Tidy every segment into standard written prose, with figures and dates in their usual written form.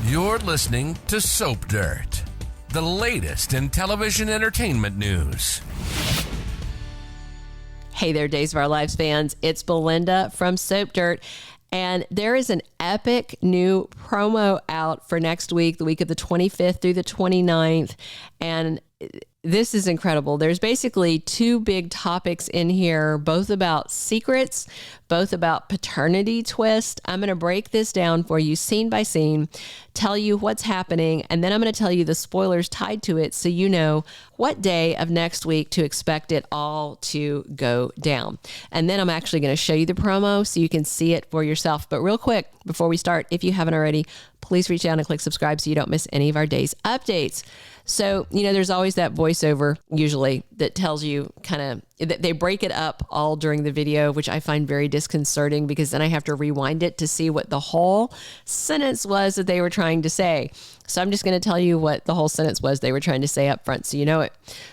You're listening to Soap Dirt, the latest in television entertainment news. Hey there, Days of Our Lives fans. It's Belinda from Soap Dirt. And there is an epic new promo out for next week, the week of the 25th through the 29th. And this is incredible. There's basically two big topics in here, both about secrets, both about paternity twist. I'm going to break this down for you scene by scene, tell you what's happening, and then I'm going to tell you the spoilers tied to it so you know what day of next week to expect it all to go down. And then I'm actually going to show you the promo so you can see it for yourself. But real quick, before we start, if you haven't already, please reach out and click subscribe so you don't miss any of our day's updates. So, there's always that voiceover usually that tells you they break it up all during the video, which I find very disconcerting because then I have to rewind it to see what the whole sentence was that they were trying to say. So I'm just going to tell you what the whole sentence was they were trying to say up front so you know it.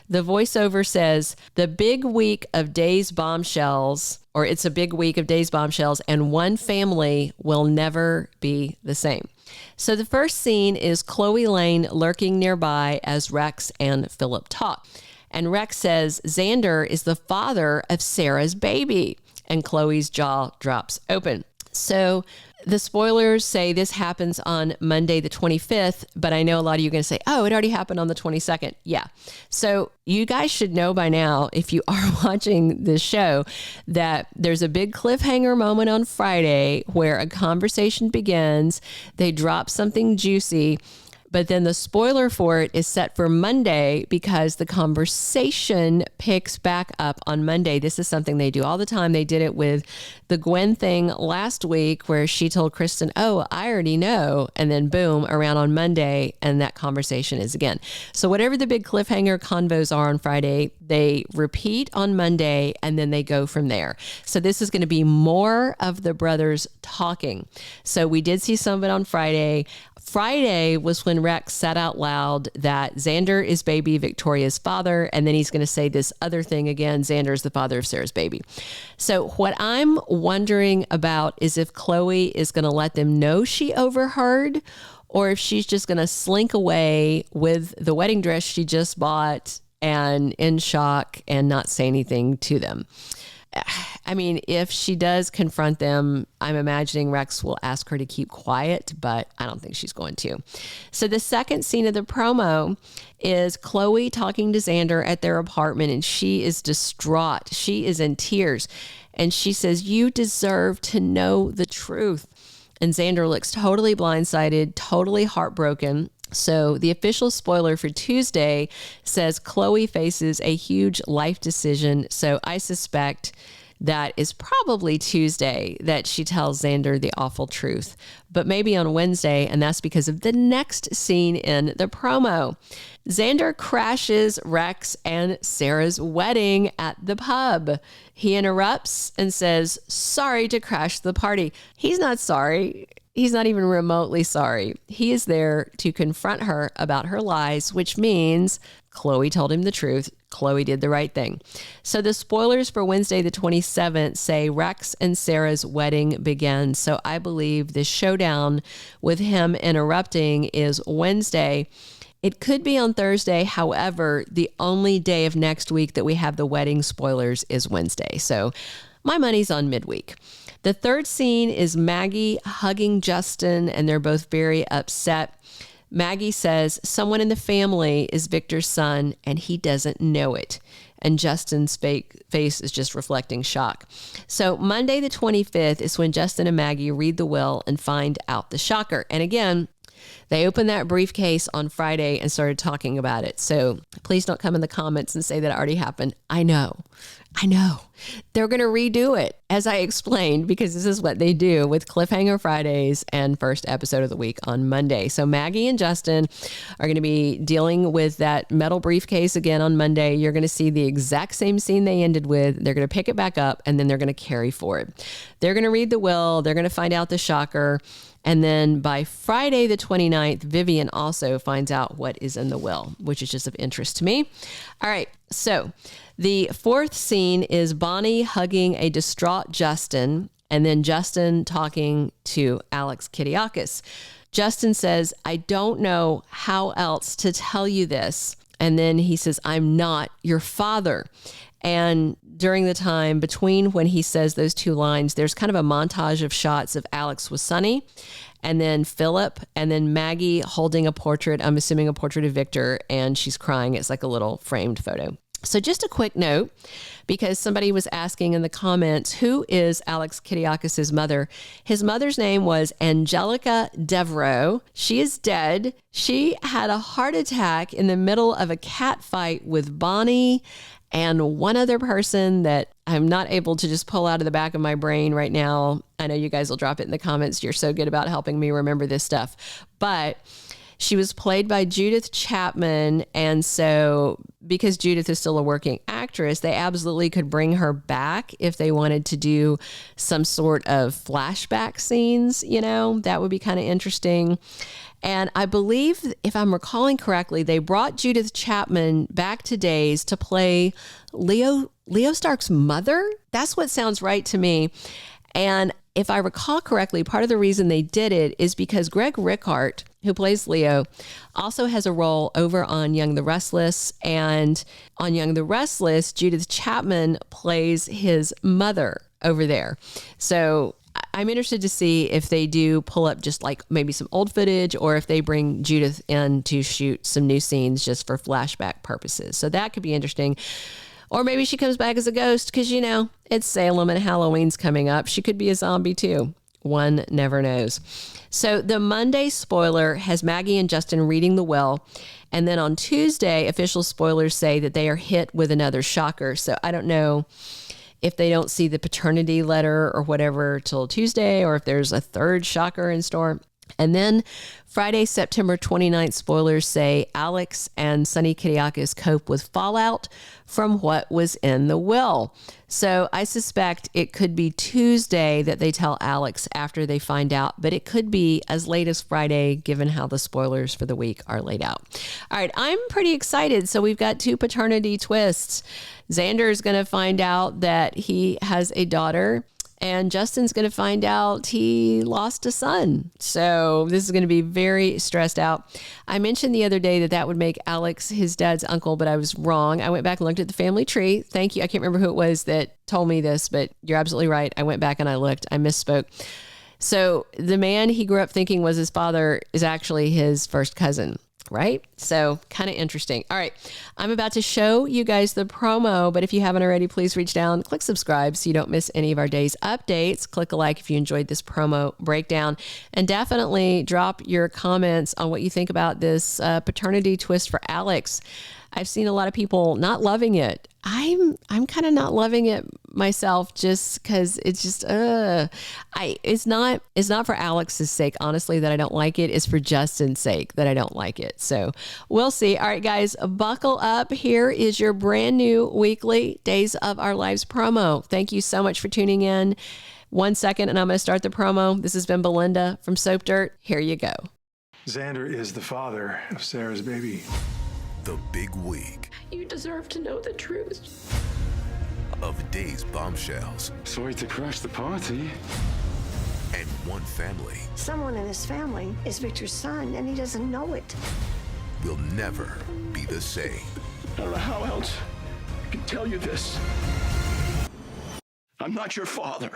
The voiceover says, the big week of Days bombshells, or it's a big week of Days bombshells, and one family will never be the same. So the first scene is Chloe Lane lurking nearby as Rex and Philip talk. And Rex says Xander is the father of Sarah's baby. And Chloe's jaw drops open. So the spoilers say this happens on Monday the 25th, but I know a lot of you are going to say, oh, it already happened on the 22nd. Yeah. So you guys should know by now, if you are watching this show, that there's a big cliffhanger moment on Friday where a conversation begins. They drop something juicy, but then the spoiler for it is set for Monday because the conversation picks back up on Monday. This is something they do all the time. They did it with the Gwen thing last week where she told Kristen, oh, I already know. And then boom, around on Monday, and that conversation is again. So whatever the big cliffhanger convos are on Friday, they repeat on Monday and then they go from there. So this is going to be more of the brothers talking. So we did see some of it on Friday. Friday was when Rex said out loud that Xander is baby Victoria's father, and then he's going to say this other thing again, Xander is the father of Sarah's baby. So what I'm wondering about is if Chloe is going to let them know she overheard, or if she's just going to slink away with the wedding dress she just bought and in shock and not say anything to them. I mean, if she does confront them, I'm imagining Rex will ask her to keep quiet, but I don't think she's going to. So the second scene of the promo is Chloe talking to Xander at their apartment, and she is distraught. She is in tears, and she says, you deserve to know the truth. And Xander looks totally blindsided, totally heartbroken. So the official spoiler for Tuesday says Chloe faces a huge life decision. So I suspect that is probably Tuesday that she tells Xander the awful truth, but maybe on Wednesday. And that's because of the next scene in the promo. Xander crashes Rex and Sarah's wedding at the pub. He interrupts and says, sorry to crash the party. He's not sorry. He's not even remotely sorry. He is there to confront her about her lies, which means Chloe told him the truth. Chloe did the right thing. So the spoilers for Wednesday, the 27th say Rex and Sarah's wedding begins. So I believe the showdown with him interrupting is Wednesday. It could be on Thursday. However, the only day of next week that we have the wedding spoilers is Wednesday. So my money's on midweek. The third scene is Maggie hugging Justin, and they're both very upset. Maggie says someone in the family is Victor's son, and he doesn't know it. And Justin's face is just reflecting shock. So Monday the 25th is when Justin and Maggie read the will and find out the shocker. And again, they opened that briefcase on Friday and started talking about it. So please don't come in the comments and say that it already happened. I know. They're going to redo it, as I explained, because this is what they do with Cliffhanger Fridays and first episode of the week on Monday. So Maggie and Justin are going to be dealing with that metal briefcase again on Monday. You're going to see the exact same scene they ended with. They're going to pick it back up, and then they're going to carry forward. They're going to read the will. They're going to find out the shocker. And then by Friday the 29th, Vivian also finds out what is in the will, which is just of interest to me. All right, so the fourth scene is Bonnie hugging a distraught Justin, And then Justin talking to Alex Kiriakis. Justin says, I don't know how else to tell you this. And then he says, I'm not your father. And during the time between when he says those two lines, there's kind of a montage of shots of Alex with Sonny, and then Philip, and then Maggie holding a portrait, I'm assuming a portrait of Victor, and she's crying. It's like a little framed photo. So just a quick note, because somebody was asking in the comments, who is Alex Kiriakis' mother? His mother's name was Angelica Devereaux. She is dead. She had a heart attack in the middle of a cat fight with Bonnie and one other person that I'm not able to just pull out of the back of my brain right now. I know you guys will drop it in the comments. You're so good about helping me remember this stuff. But she was played by Judith Chapman. And so because Judith is still a working actress, they absolutely could bring her back if they wanted to do some sort of flashback scenes. You know, that would be kind of interesting. And I believe, if I'm recalling correctly, they brought Judith Chapman back to days to play Leo Stark's mother. That's what sounds right to me. And if I recall correctly, part of the reason they did it is because Greg Rickhart, who plays Leo, also has a role over on Young the Restless. And on Young the Restless, Judith Chapman plays his mother over there. So I'm interested to see if they do pull up just like maybe some old footage, or if they bring Judith in to shoot some new scenes just for flashback purposes. So that could be interesting. Or maybe she comes back as a ghost because, you know, it's Salem and Halloween's coming up. She could be a zombie too. One never knows. So the Monday spoiler has Maggie and Justin reading the will. And then on Tuesday, official spoilers say that they are hit with another shocker. So I don't know if they don't see the paternity letter or whatever till Tuesday, or if there's a third shocker in store. And then Friday, September 29th, spoilers say Alex and Sonny Kiriakis cope with fallout from what was in the will. So I suspect it could be Tuesday that they tell Alex after they find out, but it could be as late as Friday, given how the spoilers for the week are laid out. All right, I'm pretty excited. So we've got two paternity twists. Xander is going to find out that he has a daughter, and Justin's going to find out he lost a son. So this is going to be very stressed out. I mentioned the other day that that would make Alex his dad's uncle, but I was wrong. I went back and looked at the family tree. Thank you. I can't remember who it was that told me this, but you're absolutely right. I went back and I looked. I misspoke. So the man he grew up thinking was his father is actually his first cousin. Right? So kind of interesting. All right. I'm about to show you guys the promo, but if you haven't already, please reach down, click subscribe so you don't miss any of our day's updates. Click a like if you enjoyed this promo breakdown, and definitely drop your comments on what you think about this paternity twist for Alex. I've seen a lot of people not loving it. I'm kind of not loving it myself, just because it's just it's not for Alex's sake, honestly, that I don't like it. It's for Justin's sake that I don't like it. So we'll see. All right, guys, buckle up. Here is your brand new weekly Days of Our Lives promo. Thank you so much for tuning in. 1 second, and I'm going to start the promo. This has been Belinda from Soap Dirt. Here you go. Xander is the father of Sarah's baby. The big week You deserve to know the truth. of Days Bombshells Sorry to crash the party. and one family Someone in his family is Victor's son, and he doesn't know it. will never be the same. I don't know how else I can tell you this. I'm not your father.